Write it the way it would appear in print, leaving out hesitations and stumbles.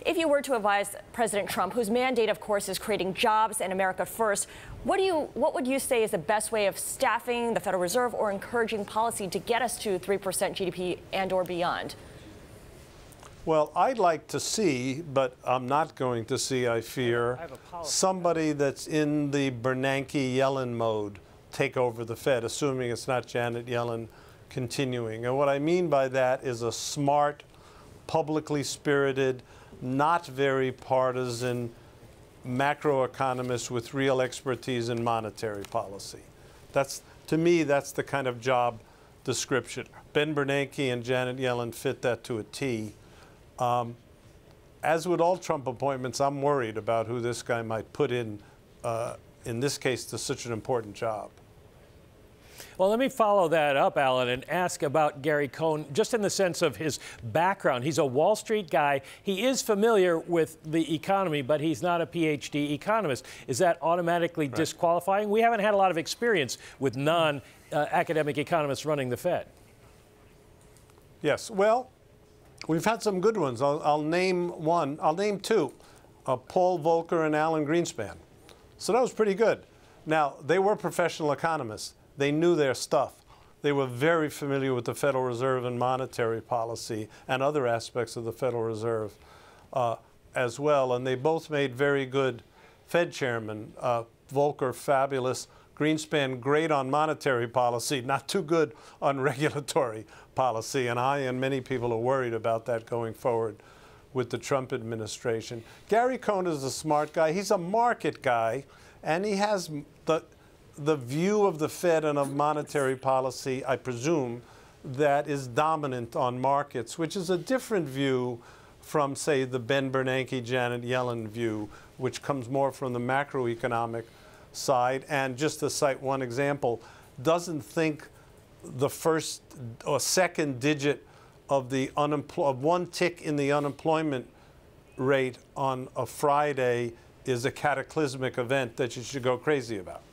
If you were to advise President Trump, whose mandate, of course, is creating jobs and America first, what would you say is the best way of staffing the Federal Reserve or encouraging policy to get us to 3% GDP and or beyond? Well, I'd like to see, but I'm not going to see, I fear, somebody that's in the Bernanke-Yellen mode take over the Fed, assuming it's not Janet Yellen continuing. And what I mean by that is a smart, publicly spirited, not very partisan macroeconomist with real expertise in monetary policy. To me, that's the kind of job description. Ben Bernanke and Janet Yellen fit that to a T. As with all Trump appointments, I'm worried about who this guy might put in this case, to such an important job. Well, let me follow that up, Alan, and ask about Gary Cohn, just in the sense of his background. He's a Wall Street guy. He is familiar with the economy, but he's not a PhD economist. Is that automatically disqualifying? We haven't had a lot of experience with non-academic economists running the Fed. Yes. Well, we've had some good ones. I'll name one. I'll name two, Paul Volcker and Alan Greenspan. So that was pretty good. Now, they were professional economists. They knew their stuff. They were very familiar with the Federal Reserve and monetary policy and other aspects of the Federal Reserve as well. And they both made very good Fed chairmen. Volcker, fabulous. Greenspan, great on monetary policy, not too good on regulatory policy. And I and many people are worried about that going forward with the Trump administration. Gary Cohn is a smart guy. He's a market guy, and he has the view of the Fed and of monetary policy, I presume, that is dominant on markets, which is a different view from, say, the Ben Bernanke, Janet Yellen view, which comes more from the macroeconomic side. And just to cite one example, doesn't think the first or second digit of the one tick in the unemployment rate on a Friday is a cataclysmic event that you should go crazy about.